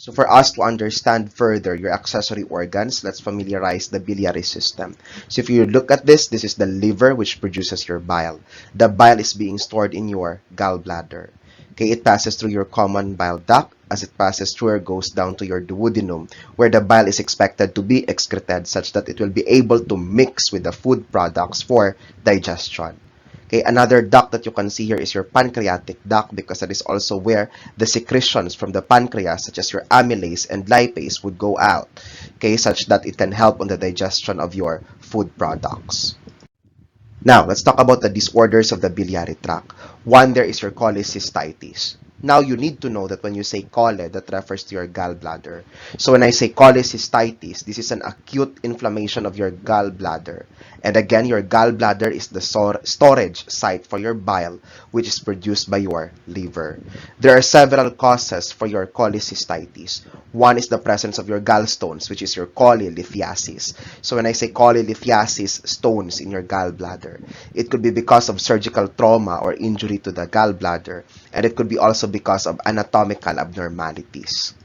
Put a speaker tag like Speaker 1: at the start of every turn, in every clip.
Speaker 1: So for us to understand further your accessory organs, let's familiarize the biliary system. So if you look at this, this is the liver which produces your bile. The bile is being stored in your gallbladder. Okay, it passes through your common bile duct. As it passes through, it goes down to your duodenum, where the bile is expected to be excreted such that it will be able to mix with the food products for digestion. Okay, another duct that you can see here is your pancreatic duct, because that is also where the secretions from the pancreas, such as your amylase and lipase, would go out, okay, such that it can help on the digestion of your food products. Now, let's talk about the disorders of the biliary tract. One there is your cholecystitis. Now, you need to know that when you say chole, that refers to your gallbladder. So when I say cholecystitis, this is an acute inflammation of your gallbladder. And again, your gallbladder is the storage site for your bile, which is produced by your liver. There are several causes for your cholecystitis. One is the presence of your gallstones, which is your choledocholithiasis. So when I say choledithiasis, stones in your gallbladder, it could be because of surgical trauma or injury to the gallbladder, and it could be also because of anatomical abnormalities.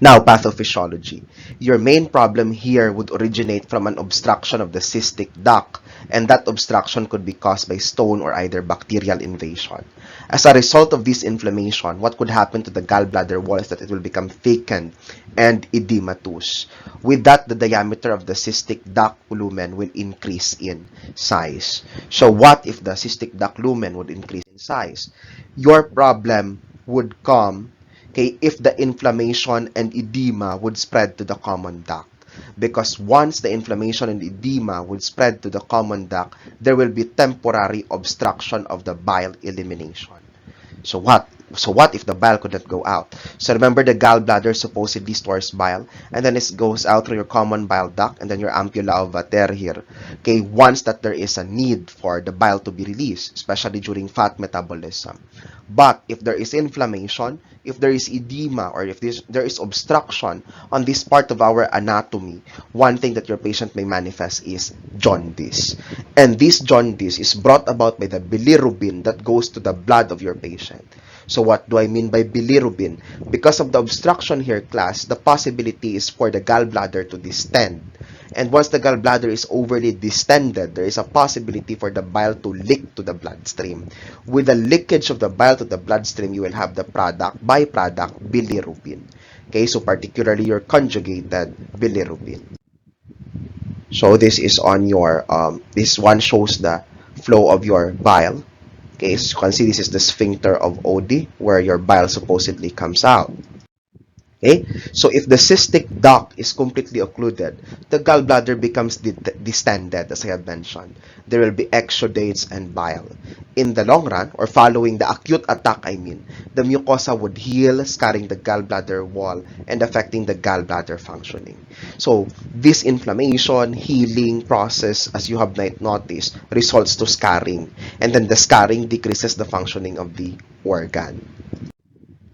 Speaker 1: Now, pathophysiology. Your main problem here would originate from an obstruction of the cystic duct, and that obstruction could be caused by stone or either bacterial invasion. As a result of this inflammation, what could happen to the gallbladder wall is that it will become thickened and edematous. With that, the diameter of the cystic duct lumen will increase in size. So what if the cystic duct lumen would increase in size? Your problem would come, okay, if the inflammation and edema would spread to the common duct. Because once the inflammation and edema would spread to the common duct, there will be temporary obstruction of the bile elimination. So what? So what if the bile could not go out? So remember, the gallbladder supposedly stores bile, and then it goes out through your common bile duct and then your ampulla of Vater here. Okay, once that there is a need for the bile to be released, especially during fat metabolism. But if there is inflammation, if there is edema, or if there is obstruction on this part of our anatomy, one thing that your patient may manifest is jaundice. And this jaundice is brought about by the bilirubin that goes to the blood of your patient. So what do I mean by bilirubin? Because of the obstruction here, class, the possibility is for the gallbladder to distend. And once the gallbladder is overly distended, there is a possibility for the bile to leak to the bloodstream. With the leakage of the bile to the bloodstream, you will have the byproduct, bilirubin. Okay, so particularly your conjugated bilirubin. So this is on your, this one shows the flow of your bile. Okay, so you can see this is the sphincter of Oddi, where your bile supposedly comes out. Okay, so if the cystic duct is completely occluded, the gallbladder becomes distended, as I have mentioned. There will be exudates and bile. In the long run, or following the acute attack, the mucosa would heal, scarring the gallbladder wall and affecting the gallbladder functioning. So this inflammation, healing process, as you have noticed, results to scarring. And then the scarring decreases the functioning of the organ.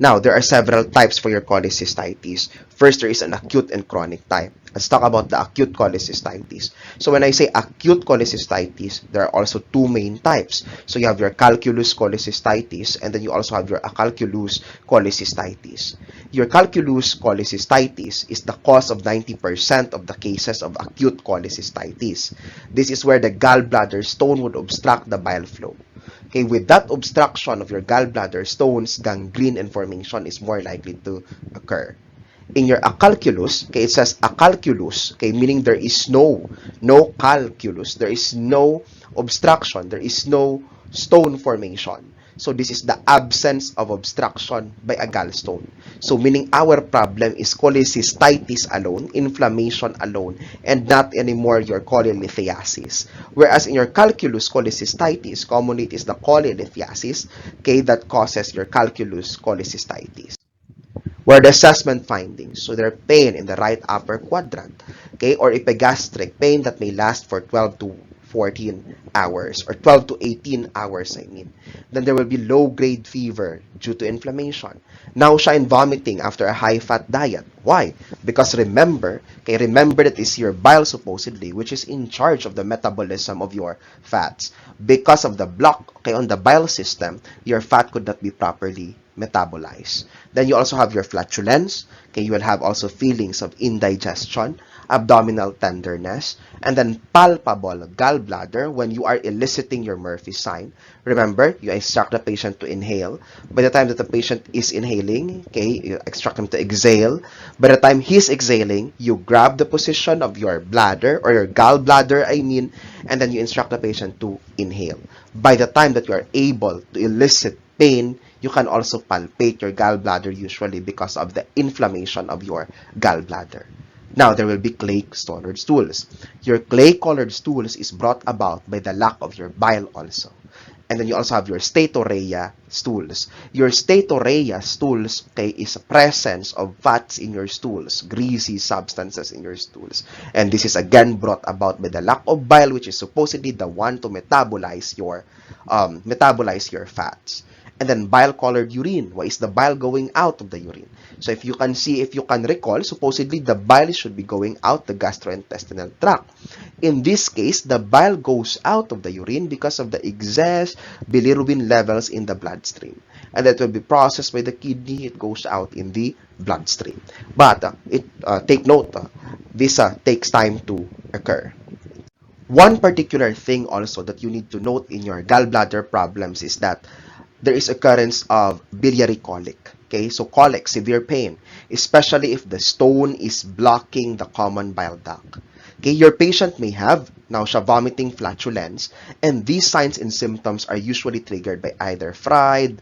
Speaker 1: Now, there are several types for your cholecystitis. First, there is an acute and chronic type. Let's talk about the acute cholecystitis. So when I say acute cholecystitis, there are also two main types. So you have your calculous cholecystitis, and then you also have your acalculous cholecystitis. Your calculous cholecystitis is the cause of 90% of the cases of acute cholecystitis. This is where the gallbladder stone would obstruct the bile flow. Okay, with that obstruction of your gallbladder stones, gangrene and formation is more likely to occur. In your acalculous, okay, it says acalculous, okay, meaning there is no calculus, there is no obstruction, there is no stone formation. So this is the absence of obstruction by a gallstone. So meaning our problem is cholecystitis alone, inflammation alone, and not anymore your cholelithiasis. Whereas in your calculus cholecystitis, commonly it is the cholelithiasis, okay, that causes your calculus cholecystitis. Where the assessment findings, so there are pain in the right upper quadrant, okay, or epigastric pain that may last for 12 to 14 hours, or 12 to 18 hours, Then there will be low-grade fever due to inflammation. Nausea and vomiting after a high-fat diet. Why? Because remember that it's your bile supposedly, which is in charge of the metabolism of your fats. Because of the block, okay, on the bile system, your fat could not be properly metabolize. Then you also have your flatulence. Okay, you will have also feelings of indigestion, abdominal tenderness, and then palpable gallbladder when you are eliciting your Murphy sign. Remember, you instruct the patient to inhale. By the time that the patient is inhaling, okay, you instruct him to exhale. By the time he's exhaling, you grab the position of your bladder or your gallbladder, and then you instruct the patient to inhale. By the time that you are able to elicit pain, you can also palpate your gallbladder usually because of the inflammation of your gallbladder. Now, there will be clay-colored stools. Your clay-colored stools is brought about by the lack of your bile also. And then you also have your steatorrhea stools. Your steatorrhea stools, okay, is a presence of fats in your stools, greasy substances in your stools. And this is again brought about by the lack of bile, which is supposedly the one to metabolize your fats. And then bile-colored urine. Why is the bile going out of the urine? So if you can recall, supposedly the bile should be going out the gastrointestinal tract. In this case, the bile goes out of the urine because of the excess bilirubin levels in the bloodstream. And that will be processed by the kidney. It goes out in the bloodstream. But take note, this takes time to occur. One particular thing also that you need to note in your gallbladder problems is that there is occurrence of biliary colic. Okay, so colic, severe pain, especially if the stone is blocking the common bile duct. Okay, your patient may have nausea, vomiting, flatulence, and these signs and symptoms are usually triggered by either fried,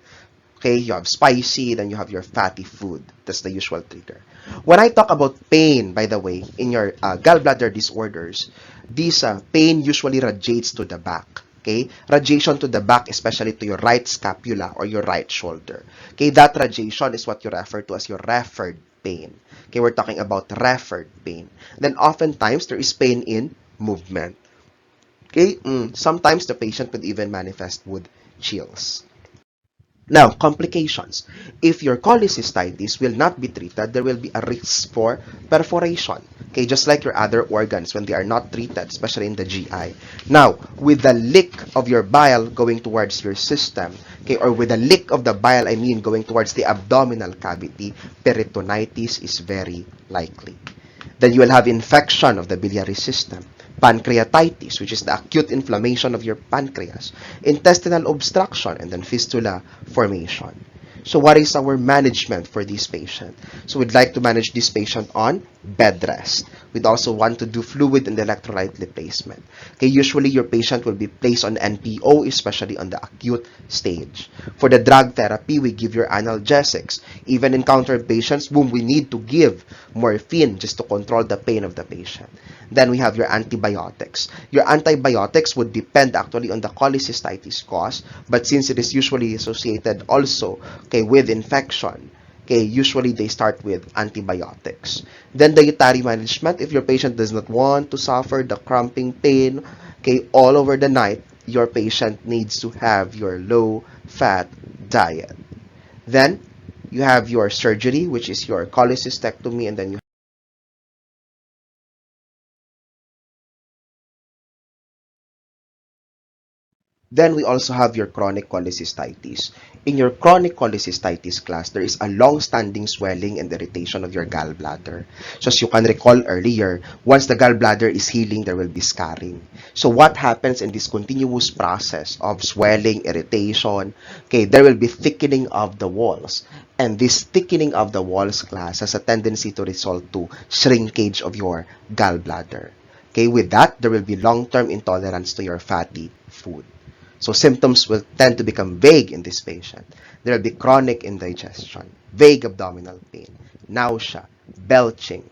Speaker 1: okay, you have spicy, then you have your fatty food. That's the usual trigger. When I talk about pain, by the way, in your gallbladder disorders, this pain usually radiates to the back. Okay, radiation to the back, especially to your right scapula or your right shoulder. Okay, that radiation is what you refer to as your referred pain. Okay, we're talking about referred pain. Then oftentimes there is pain in movement. Okay, sometimes the patient would even manifest with chills. Now, complications. If your cholecystitis will not be treated, there will be a risk for perforation. Okay, just like your other organs when they are not treated, especially in the GI. Now, with the leak of your bile going towards your system, okay, or with the leak of the bile, going towards the abdominal cavity, peritonitis is very likely. Then you will have infection of the biliary system, pancreatitis, which is the acute inflammation of your pancreas, intestinal obstruction, and then fistula formation. So what is our management for this patient? So we'd like to manage this patient on bed rest. We'd also want to do fluid and electrolyte replacement. Okay, usually your patient will be placed on NPO, especially on the acute stage. For the drug therapy, we give your analgesics. Even encounter patients whom we need to give morphine just to control the pain of the patient. Then we have your antibiotics. Your antibiotics would depend actually on the cholecystitis cause, but since it is usually associated also, okay, with infection, okay, usually they start with antibiotics. Then dietary management. If your patient does not want to suffer the cramping pain, okay, all over the night, your patient needs to have your low-fat diet. Then you have your surgery, which is your cholecystectomy, and then we also have your chronic cholecystitis. In your chronic cholecystitis class, there is a long-standing swelling and irritation of your gallbladder. So as you can recall earlier, once the gallbladder is healing, there will be scarring. So what happens in this continuous process of swelling, irritation? Okay, there will be thickening of the walls. And this thickening of the walls class has a tendency to result to shrinkage of your gallbladder. Okay, with that, there will be long-term intolerance to your fatty food. So symptoms will tend to become vague in this patient. There will be chronic indigestion, vague abdominal pain, nausea, belching.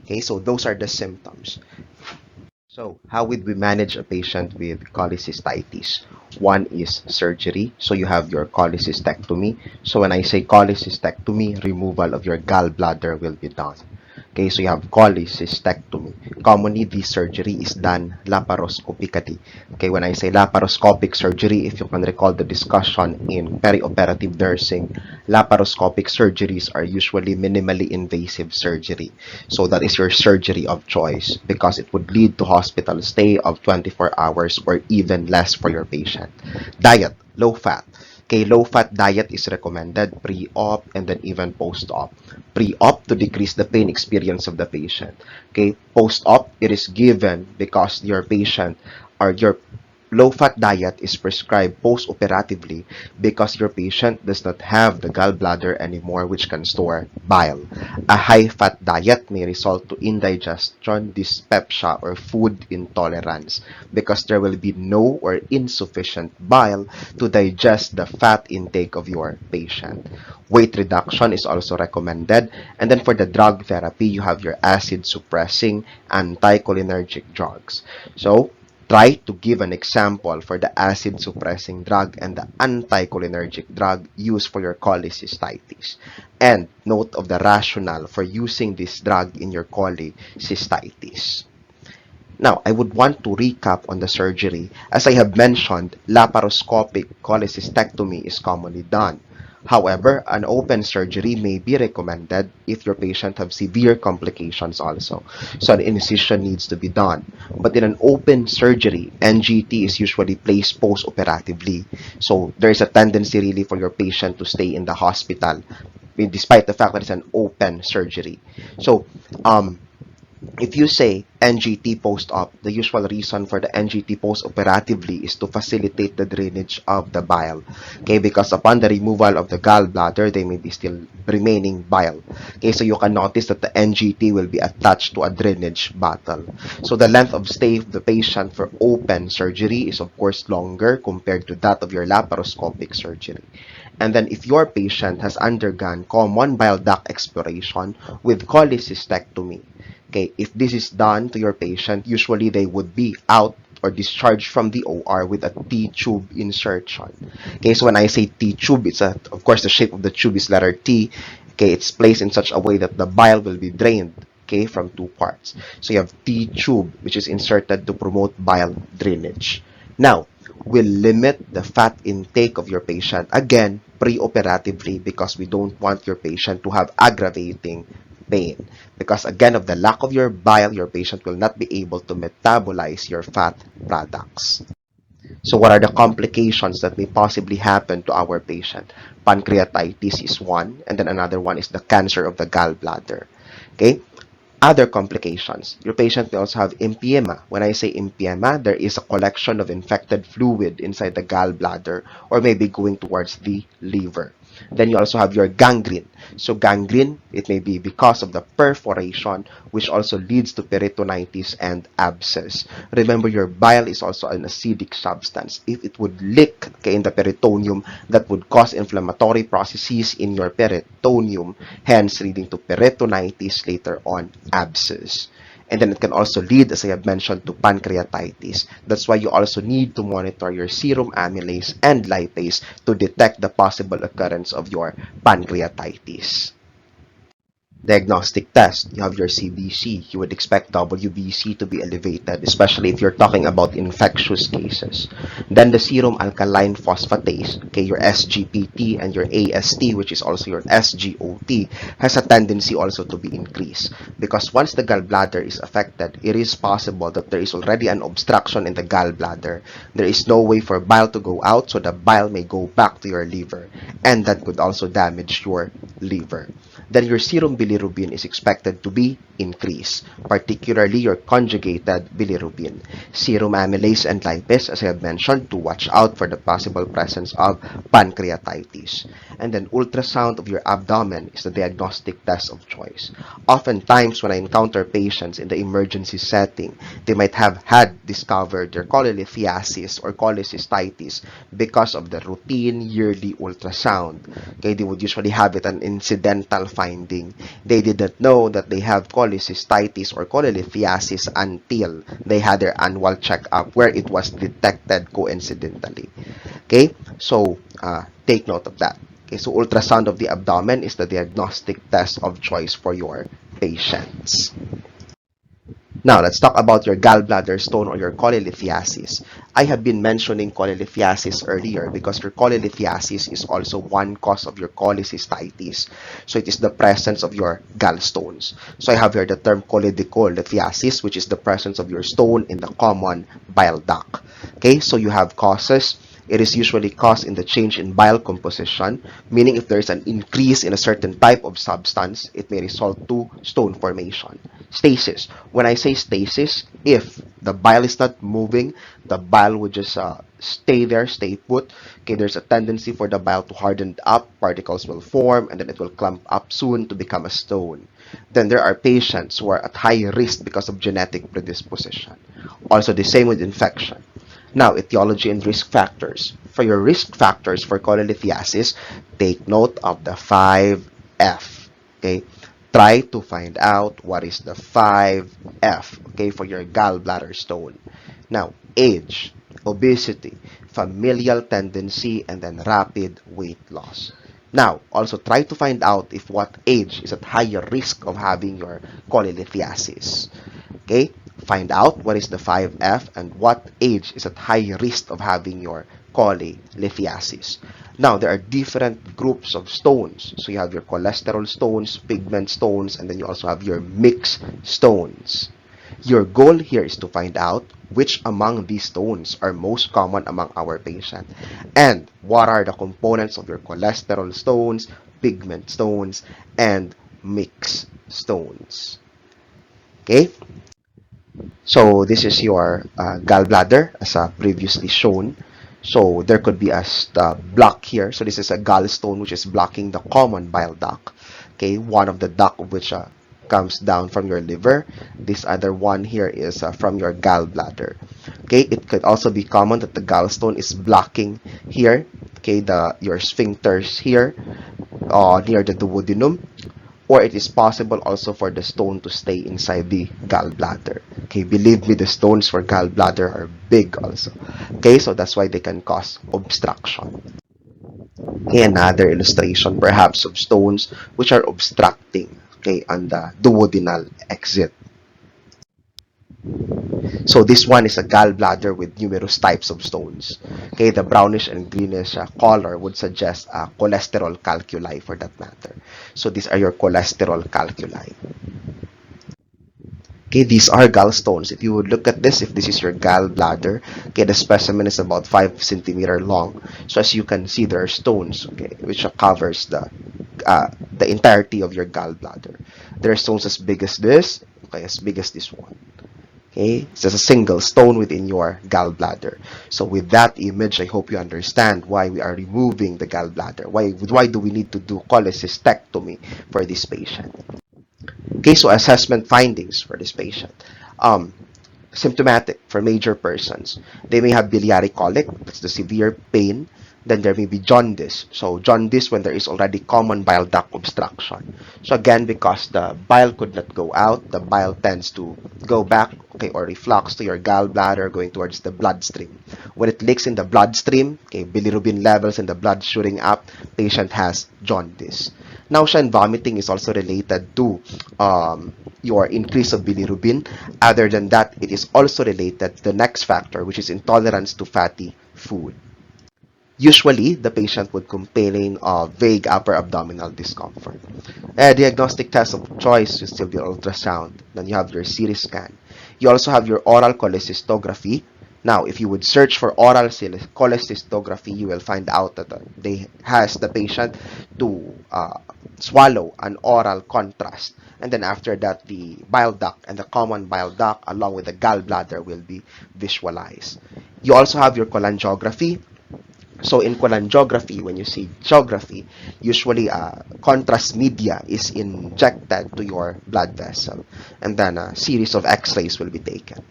Speaker 1: Okay, so those are the symptoms. So how would we manage a patient with cholecystitis? One is surgery. So you have your cholecystectomy. So when I say cholecystectomy, removal of your gallbladder will be done. Okay, so you have cholecystectomy. Commonly, this surgery is done laparoscopically. Okay, when I say laparoscopic surgery, if you can recall the discussion in perioperative nursing, laparoscopic surgeries are usually minimally invasive surgery. So that is your surgery of choice because it would lead to hospital stay of 24 hours or even less for your patient. Diet, low fat. Okay, low-fat diet is recommended pre-op and then even post-op. Pre-op to decrease the pain experience of the patient. Okay, post-op, it is given because your patient or your low-fat diet is prescribed post-operatively because your patient does not have the gallbladder anymore which can store bile. A high-fat diet may result to indigestion, dyspepsia, or food intolerance because there will be no or insufficient bile to digest the fat intake of your patient. Weight reduction is also recommended. And then for the drug therapy, you have your acid-suppressing anticholinergic drugs. So, try to give an example for the acid-suppressing drug and the anticholinergic drug used for your cholecystitis. And note of the rationale for using this drug in your cholecystitis. Now, I would want to recap on the surgery. As I have mentioned, laparoscopic cholecystectomy is commonly done. However, an open surgery may be recommended if your patient have severe complications also. So an incision needs to be done. But in an open surgery, NGT is usually placed post-operatively. So there is a tendency really for your patient to stay in the hospital despite the fact that it's an open surgery. So, if you say NGT post-op, the usual reason for the NGT post-operatively is to facilitate the drainage of the bile. Okay, because upon the removal of the gallbladder, there may be still remaining bile. Okay, so you can notice that the NGT will be attached to a drainage bottle. So the length of stay of the patient for open surgery is of course longer compared to that of your laparoscopic surgery. And then if your patient has undergone common bile duct exploration with cholecystectomy, okay, if this is done to your patient, usually they would be out or discharged from the OR with a T-tube insertion. Okay, so when I say T-tube, of course, the shape of the tube is letter T. Okay, it's placed in such a way that the bile will be drained, okay, from two parts. So you have T-tube, which is inserted to promote bile drainage. Now, we'll limit the fat intake of your patient, again, pre-operatively because we don't want your patient to have aggravating pain. Because again, of the lack of your bile, your patient will not be able to metabolize your fat products. So what are the complications that may possibly happen to our patient? Pancreatitis is one, and then another one is the cancer of the gallbladder. Okay? Other complications. Your patient may also have emphysema. When I say emphysema, there is a collection of infected fluid inside the gallbladder or maybe going towards the liver. Then you also have your gangrene. So gangrene, it may be because of the perforation, which also leads to peritonitis and abscess. Remember, your bile is also an acidic substance. If it would leak, okay, in the peritoneum, that would cause inflammatory processes in your peritoneum, hence leading to peritonitis, later on abscess. And then it can also lead, as I have mentioned, to pancreatitis. That's why you also need to monitor your serum amylase and lipase to detect the possible occurrence of your pancreatitis. Diagnostic test, you have your CBC. You would expect WBC to be elevated, especially if you're talking about infectious cases. Then the serum alkaline phosphatase, okay, your SGPT and your AST, which is also your SGOT, has a tendency also to be increased. Because once the gallbladder is affected, it is possible that there is already an obstruction in the gallbladder. There is no way for bile to go out, so the bile may go back to your liver, and that could also damage your liver. Then your serum bilirubin is expected to be increased, particularly your conjugated bilirubin. Serum amylase and lipase, as I have mentioned, to watch out for the possible presence of pancreatitis. And then ultrasound of your abdomen is the diagnostic test of choice. Oftentimes, when I encounter patients in the emergency setting, they might have had discovered their choledocholithiasis or cholecystitis because of the routine yearly ultrasound. Okay, they would usually have it an incidental finding. They didn't know that they have cholecystitis or choledocholithiasis until they had their annual checkup where it was detected coincidentally. Okay, so take note of that. Okay, so ultrasound of the abdomen is the diagnostic test of choice for your patients. Now, let's talk about your gallbladder stone or your cholelithiasis. I have been mentioning cholelithiasis earlier because your cholelithiasis is also one cause of your cholecystitis. So it is the presence of your gallstones. So I have here the term choledocholithiasis, which is the presence of your stone in the common bile duct. Okay, so you have causes. It is usually caused in the change in bile composition, meaning if there is an increase in a certain type of substance, it may result to stone formation. Stasis. When I say stasis, if the bile is not moving, the bile would just stay there, stay put. Okay, there's a tendency for the bile to harden up, particles will form, and then it will clump up soon to become a stone. Then there are patients who are at high risk because of genetic predisposition. Also, the same with infection. Now, etiology and risk factors. For your risk factors for cholelithiasis, take note of the 5F. Okay, try to find out what is the 5F. Okay, for your gallbladder stone. Now, age, obesity, familial tendency, and then rapid weight loss. Now, also try to find out if what age is at higher risk of having your cholelithiasis. Okay, find out what is the 5F and what age is at high risk of having your cholelithiasis. Now, there are different groups of stones. So you have your cholesterol stones, pigment stones, and then you also have your mixed stones. Your goal here is to find out which among these stones are most common among our patient and what are the components of your cholesterol stones, pigment stones, and mixed stones. Okay? So this is your gallbladder as previously shown. So there could be a block here. So this is a gallstone which is blocking the common bile duct. Okay, one of the duct of which comes down from your liver. This other one here is from your gallbladder. Okay, it could also be common that the gallstone is blocking here. Okay, your sphincters here near the duodenum. Or it is possible also for the stone to stay inside the gallbladder. Okay, believe me, the stones for gallbladder are big also. Okay, so that's why they can cause obstruction. Okay, another illustration perhaps of stones which are obstructing, okay, on the duodenal exit. So this one is a gallbladder with numerous types of stones. Okay, the brownish and greenish color would suggest cholesterol calculi for that matter. So these are your cholesterol calculi. Okay, these are gallstones. If you would look at this, if this is your gallbladder, okay, the specimen is about 5 centimeter long. So as you can see, there are stones, okay, which covers the entirety of your gallbladder. There are stones as big as this, okay, as big as this one. Okay, it's just a single stone within your gallbladder. So with that image, I hope you understand why we are removing the gallbladder. Why do we need to do cholecystectomy for this patient? Okay, so assessment findings for this patient. Symptomatic for major persons. They may have biliary colic, that's the severe pain. Then there may be jaundice. So jaundice when there is already common bile duct obstruction. So again, because the bile could not go out, the bile tends to go back, okay, or reflux to your gallbladder going towards the bloodstream. When it leaks in the bloodstream, okay, bilirubin levels in the blood shooting up, patient has jaundice. Nausea and vomiting is also related to your increase of bilirubin. Other than that, it is also related to the next factor, which is intolerance to fatty food. Usually, the patient would complain of vague upper abdominal discomfort. A diagnostic test of choice will still be ultrasound. Then you have your CT scan. You also have your oral cholecystography. Now, if you would search for oral cholecystography, you will find out that they has the patient to swallow an oral contrast. And then after that, the bile duct and the common bile duct along with the gallbladder will be visualized. You also have your cholangiography. So in cholangiography, when you see geography, usually contrast media is injected to your blood vessel, and then a series of x-rays will be taken.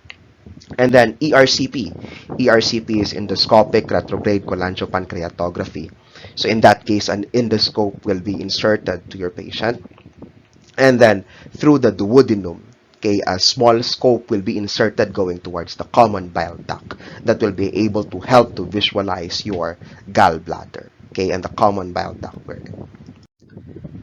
Speaker 1: And then ERCP. ERCP is endoscopic retrograde cholangiopancreatography. So in that case, an endoscope will be inserted to your patient. And then through the duodenum, okay, a small scope will be inserted going towards the common bile duct that will be able to help to visualize your gallbladder, okay, and the common bile duct.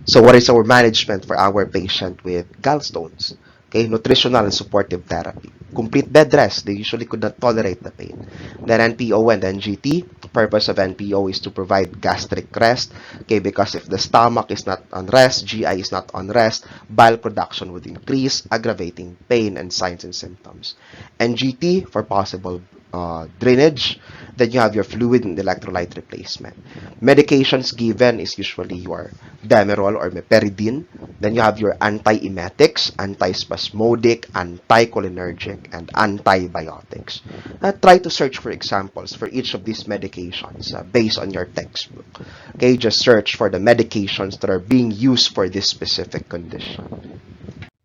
Speaker 1: So what is our management for our patient with gallstones? Okay, nutritional and supportive therapy. Complete bed rest. They usually could not tolerate the pain. Then NPO and NGT. The purpose of NPO is to provide gastric rest. Okay, because if the stomach is not on rest, GI is not on rest, bile production would increase, aggravating pain and signs and symptoms. NGT for possible drainage. Then you have your fluid and electrolyte replacement. Medications given is usually your Demerol or Meperidine. Then you have your antiemetics, antispasmodic, anticholinergic, and antibiotics. Try to search for examples for each of these medications based on your textbook. Okay, just search for the medications that are being used for this specific condition.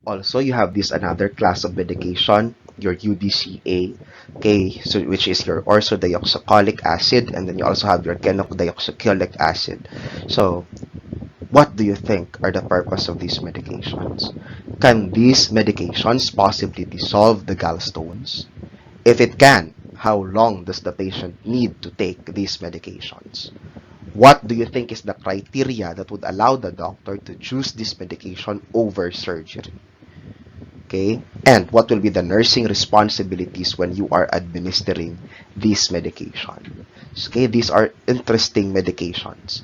Speaker 1: Also, you have this another class of medication, your UDCA, okay, so which is your orthodioxycholic acid, and then you also have your kenocdioxycholic acid. So, what do you think are the purpose of these medications? Can these medications possibly dissolve the gallstones? If it can, how long does the patient need to take these medications? What do you think is the criteria that would allow the doctor to choose this medication over surgery? Okay, and what will be the nursing responsibilities when you are administering this medication? Okay, these are interesting medications.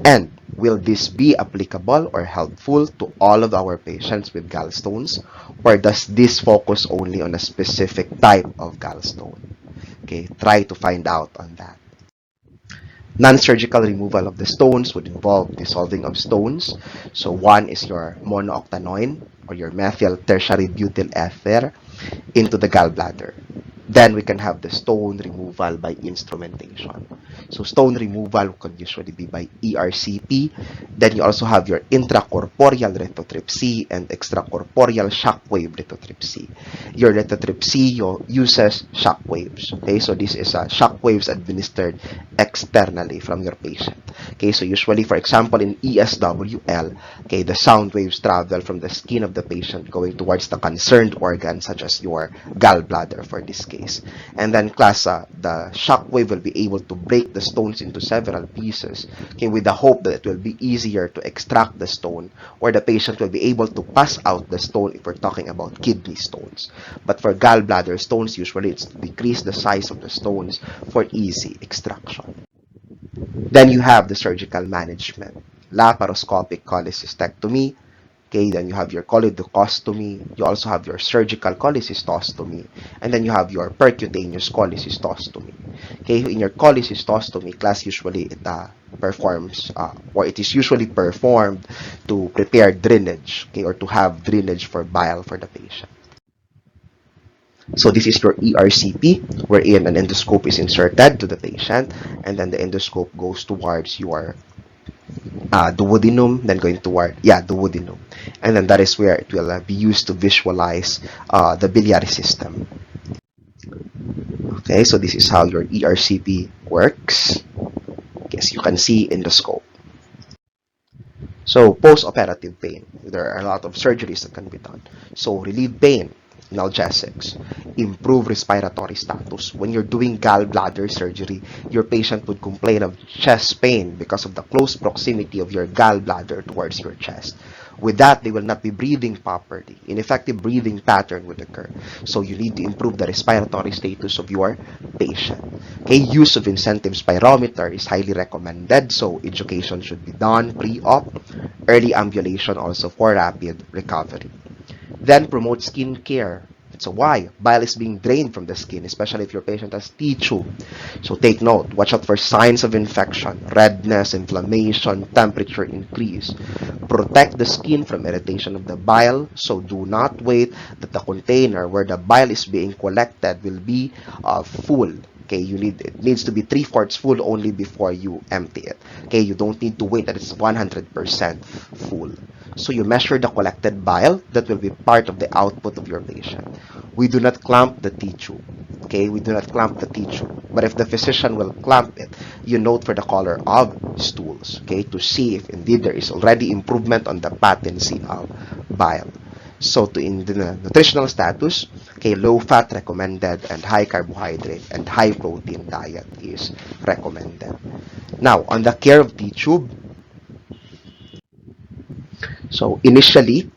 Speaker 1: And will this be applicable or helpful to all of our patients with gallstones, or does this focus only on a specific type of gallstone? Okay, try to find out on that. Non-surgical removal of the stones would involve dissolving of stones. So one is your monooctanoin or your methyl tertiary butyl ether into the gallbladder. Then we can have the stone removal by instrumentation. So stone removal could usually be by ERCP. Then you also have your intracorporeal lithotripsy and extracorporeal shockwave lithotripsy. Your lithotripsy uses shockwaves. Okay, so this is shockwaves administered externally from your patient. Okay, so usually, for example, in ESWL, okay, the sound waves travel from the skin of the patient going towards the concerned organ, such as your gallbladder for this case. And then the shock wave will be able to break the stones into several pieces, okay, with the hope that it will be easier to extract the stone, or the patient will be able to pass out the stone if we're talking about kidney stones. But for gallbladder stones, usually it's to decrease the size of the stones for easy extraction. Then you have the surgical management, laparoscopic cholecystectomy. Okay, then you have your choledochostomy. You also have your surgical cholecystostomy, and then you have your percutaneous cholecystostomy. Okay, in your cholecystostomy class, usually it performs, or it is usually performed to prepare drainage, okay, or to have drainage for bile for the patient. So this is your ERCP, wherein an endoscope is inserted to the patient, and then the endoscope goes towards your duodenum, then going toward, duodenum. And then that is where it will be used to visualize the biliary system. Okay, so this is how your ERCP works. Yes, you can see in the scope. So post-operative pain, there are a lot of surgeries that can be done. So relieve pain, analgesics, improve respiratory status. When you're doing gallbladder surgery, your patient would complain of chest pain because of the close proximity of your gallbladder towards your chest. With that, they will not be breathing properly. Ineffective breathing pattern would occur. So you need to improve the respiratory status of your patient. Okay, use of incentive spirometer is highly recommended. So education should be done pre-op. Early ambulation also for rapid recovery. Then promote skin care. So why? Bile is being drained from the skin, especially if your patient has tissue. So take note, watch out for signs of infection, redness, inflammation, temperature increase. Protect the skin from irritation of the bile. So do not wait that the container where the bile is being collected will be full. Okay, it needs to be 3/4 full only before you empty it. Okay, you don't need to wait that it's 100% full. So you measure the collected bile that will be part of the output of your patient. We do not clamp the tissue. Okay, we do not clamp the tissue. But if the physician will clamp it, you note for the color of stools. Okay, to see if indeed there is already improvement on the patency of bile. So in the nutritional status, okay, low fat recommended and high carbohydrate and high protein diet is recommended. Now, on the care of the tube, so initially,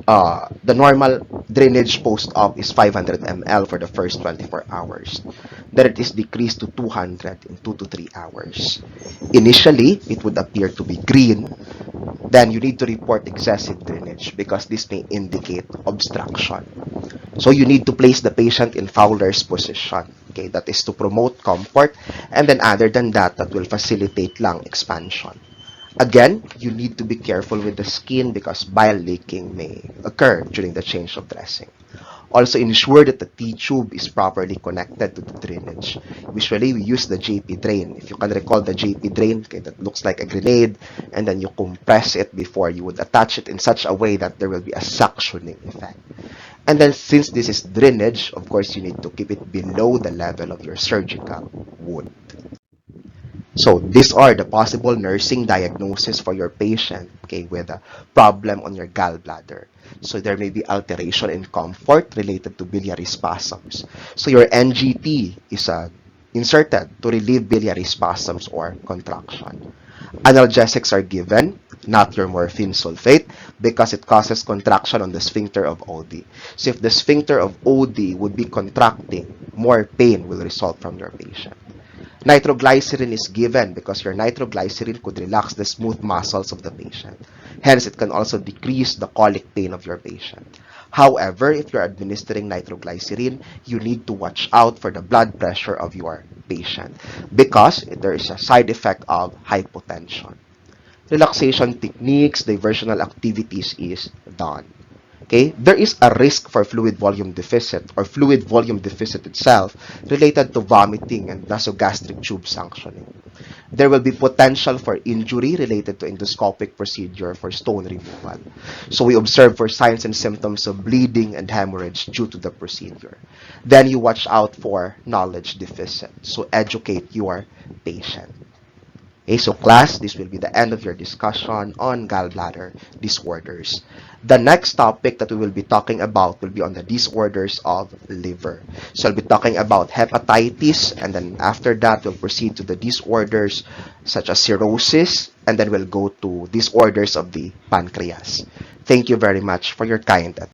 Speaker 1: The normal drainage post-op is 500 ml for the first 24 hours. Then it is decreased to 200 in 2 to 3 hours. Initially, it would appear to be green. Then you need to report excessive drainage because this may indicate obstruction. So you need to place the patient in Fowler's position. Okay, that is to promote comfort, and then other than that, that will facilitate lung expansion. Again, you need to be careful with the skin because bile leaking may occur during the change of dressing. Also, ensure that the T-tube is properly connected to the drainage. Usually, we use the JP drain. If you can recall the JP drain, okay, that looks like a grenade, and then you compress it before you would attach it in such a way that there will be a suctioning effect. And then, since this is drainage, of course, you need to keep it below the level of your surgical wound. So these are the possible nursing diagnoses for your patient, okay, with a problem on your gallbladder. So there may be alteration in comfort related to biliary spasms. So your NGT is inserted to relieve biliary spasms or contraction. Analgesics are given, not your morphine sulfate, because it causes contraction on the sphincter of OD. So if the sphincter of OD would be contracting, more pain will result from your patient. Nitroglycerin is given because your nitroglycerin could relax the smooth muscles of the patient. Hence, it can also decrease the colic pain of your patient. However, if you're administering nitroglycerin, you need to watch out for the blood pressure of your patient because there is a side effect of hypotension. Relaxation techniques, diversional activities is done. Okay, there is a risk for fluid volume deficit or fluid volume deficit itself related to vomiting and nasogastric tube suctioning. There will be potential for injury related to endoscopic procedure for stone removal. So we observe for signs and symptoms of bleeding and hemorrhage due to the procedure. Then you watch out for knowledge deficit. So educate your patient. Okay, so class, this will be the end of your discussion on gallbladder disorders. The next topic that we will be talking about will be on the disorders of liver. So I'll be talking about hepatitis, and then after that, we'll proceed to the disorders such as cirrhosis, and then we'll go to disorders of the pancreas. Thank you very much for your kind attention.